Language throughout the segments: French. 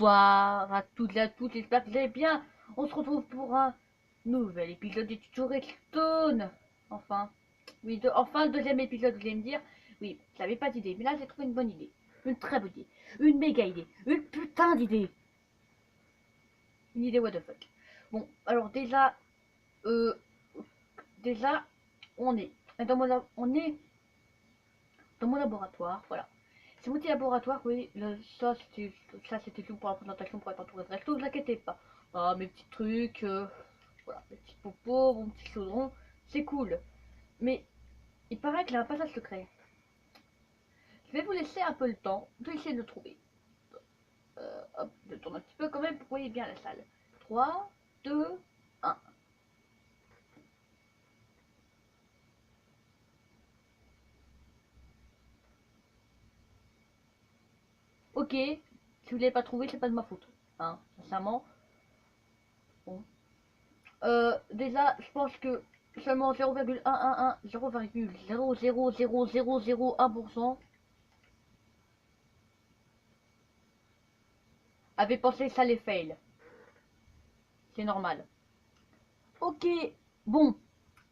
Bonsoir à toutes et à tous, j'espère que vous allez bien. On se retrouve pour un nouvel épisode du tuto Redstone. Enfin, oui, enfin le deuxième épisode, vous allez me dire. Oui, j'avais pas d'idée, mais là j'ai trouvé une bonne idée. Une très bonne idée. Une méga idée. Une putain d'idée. Une idée what the fuck. Bon, alors euh, déjà, on est on est dans mon laboratoire, voilà. C'est mon petit laboratoire, oui, ça c'était tout pour la présentation pour être entouré de recto, ne vous inquiétez pas. Ah, mes petits trucs, voilà, mes petits popos, mon petit chaudron, c'est cool. Mais il paraît qu'il y a un passage secret. Je vais vous laisser un peu le temps d'essayer de le trouver. Hop, je tourne un petit peu quand même pour que vous voyez bien la salle. 3, 2, 1. Ok, si vous ne l'avez pas trouvé, c'est pas de ma faute. Hein, sincèrement. Bon. Déjà, je pense que seulement 0,111 avait pensé que ça allait fail. C'est normal. Ok, bon.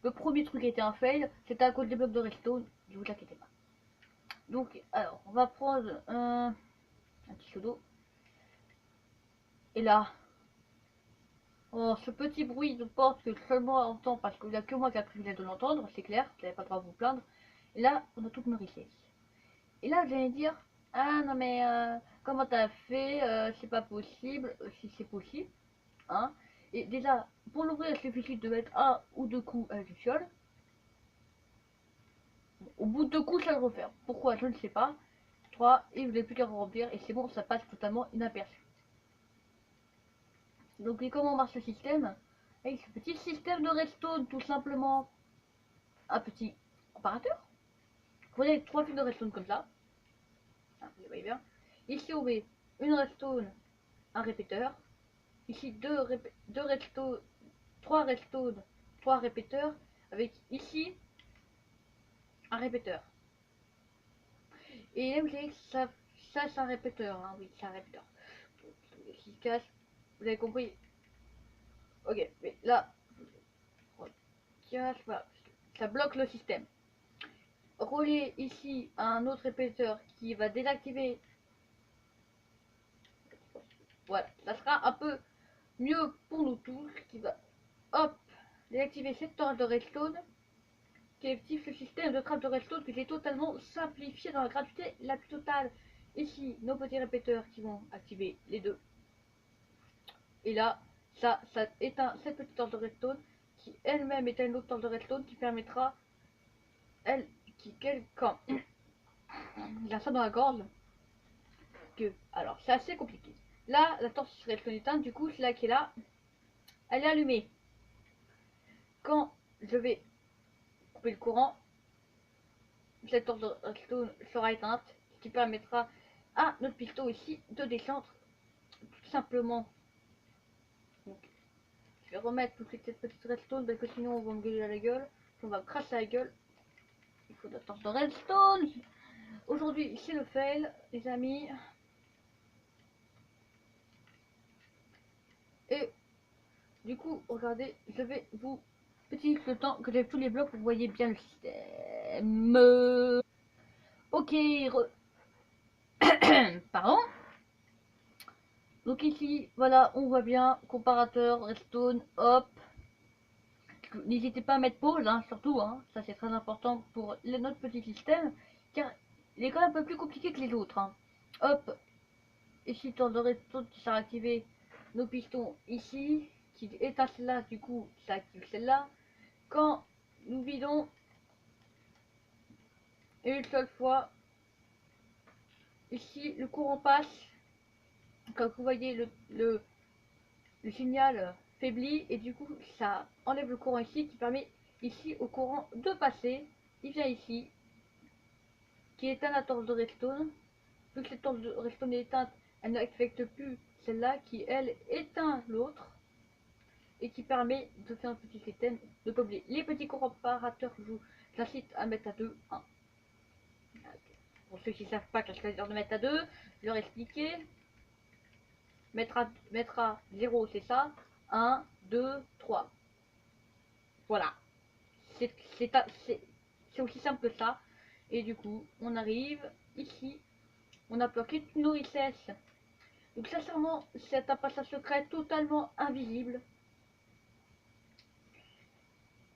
Le premier truc était un fail. C'était à cause des blocs de redstone. Ne vous inquiétez pas. Donc, alors, on va prendre un petit seau d'eau. Et là, oh, ce petit bruit de porte que seulement on entend parce qu'il n'y a que moi qui a le privilège de l'entendre, c'est clair, vous n'avez pas le droit de vous plaindre. Et là, on a toutes nos richesses. Et là, vous allez dire, ah non mais comment t'as fait, c'est pas possible, si c'est possible, hein. Et déjà, pour l'ouvrir, il suffit de mettre un ou deux coups à du fiole. Au bout de deux coups, ça le referme. Pourquoi, je ne sais pas. 3, et vous n'avez plus qu'à remplir, et c'est bon, ça passe totalement inaperçu. Donc, et comment marche le système? Avec ce petit système de redstone, tout simplement, un petit comparateur. Vous prenez 3 fils de redstone comme ça. Ah, vous voyez bien. Ici, on met une redstone, un répéteur. Ici, deux redstone, 3 redstone, 3 répéteurs. Avec ici, un répéteur. Et là, vous voyez, ça c'est un répéteur. Hein, oui, c'est un répéteur. Qui casse, vous avez compris. Ok, mais là, casse, voilà. Ça bloque le système. Relier ici à un autre répéteur qui va désactiver. Voilà, ça sera un peu mieux pour nous tous. Qui va, hop, désactiver cette torre de redstone qui active ce système de trappe de redstone que j'ai totalement simplifié dans la gratuité la plus totale. Ici, nos petits répéteurs qui vont activer les deux. Et là, ça éteint cette petite torche de redstone qui elle-même éteint une autre torche de redstone qui permettra, elle, quand il a ça dans la gorge, que, alors c'est assez compliqué. Là, la torche redstone éteinte, du coup, celle-là qui est là, elle est allumée. Quand je vais couper le courant, cette torche de redstone sera éteinte, ce qui permettra à notre piston ici de descendre tout simplement. Donc, je vais remettre tout de suite cette petite redstone parce que sinon on va me gueuler à la gueule, on va me cracher à la gueule. Il faut de la torche de redstone. Aujourd'hui c'est le fail les amis. Et du coup regardez, je vais vous petit le temps que j'ai tous les blocs, vous voyez bien le système. Ok, pardon. Donc ici, voilà, on voit bien, comparateur, redstone, hop. N'hésitez pas à mettre pause, hein, surtout, hein, ça c'est très important pour notre petit système, car il est quand même un peu plus compliqué que les autres. Hein. Hop, ici, temps de redstone qui sera activé, nos pistons ici, qui éteint celle-là, du coup, ça active celle-là. Quand nous vidons une seule fois, ici, le courant passe, comme vous voyez, le signal faiblit et du coup ça enlève le courant ici qui permet ici au courant de passer. Il vient ici qui éteint la torche de redstone. Vu que cette torche de redstone est éteinte, elle n'affecte plus celle-là qui elle éteint l'autre et qui permet de faire un petit système de pas oublier les petits comparateurs. Je vous incite à mettre à 2, 1. Pour ceux qui ne savent pas qu'est-ce que ça veut dire de mettre à 2, je leur expliquer. mettre à 0, c'est ça. 1, 2, 3. Voilà. C'est c'est aussi simple que ça. Et du coup, on arrive ici. On a bloqué toutes nos richesses. Donc sincèrement, c'est un passage secret totalement invisible.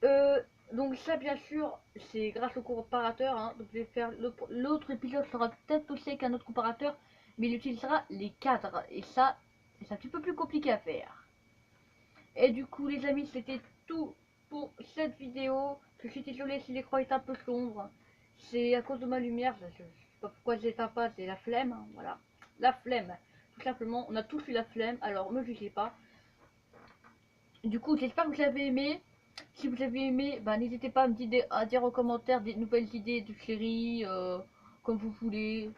Euh, donc ça bien sûr, c'est grâce au comparateur. Hein. Donc je vais faire l'autre épisode sera peut-être aussi avec un autre comparateur, mais il utilisera les cadres. Et ça, c'est un petit peu plus compliqué à faire. Et du coup les amis, c'était tout pour cette vidéo. Je suis désolée si l'écran est un peu sombre. C'est à cause de ma lumière. Je sais pas pourquoi je l'éteins pas, c'est la flemme. Hein, voilà. La flemme. Tout simplement, on a tous eu la flemme, alors me jugez pas. Du coup, j'espère que vous avez aimé. Si vous avez aimé, bah, n'hésitez pas à dire en commentaire des nouvelles idées de séries, comme vous voulez.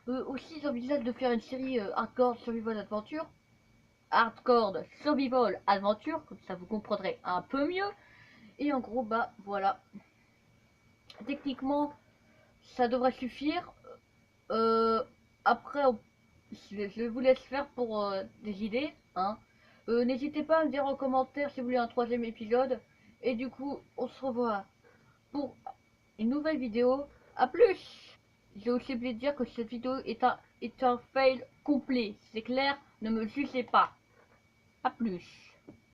Aussi, j'envisage de faire une série Hardcore Survival Adventure. Hardcore Survival Adventure, comme ça vous comprendrez un peu mieux. Et en gros, bah voilà. Techniquement, ça devrait suffire. Euh, Après, je vous laisse faire pour des idées. Hein. N'hésitez pas à me dire en commentaire si vous voulez un troisième épisode. Et du coup, on se revoit pour une nouvelle vidéo. A plus! J'ai aussi oublié de dire que cette vidéo est un fail complet. C'est clair, ne me jugez pas. A plus!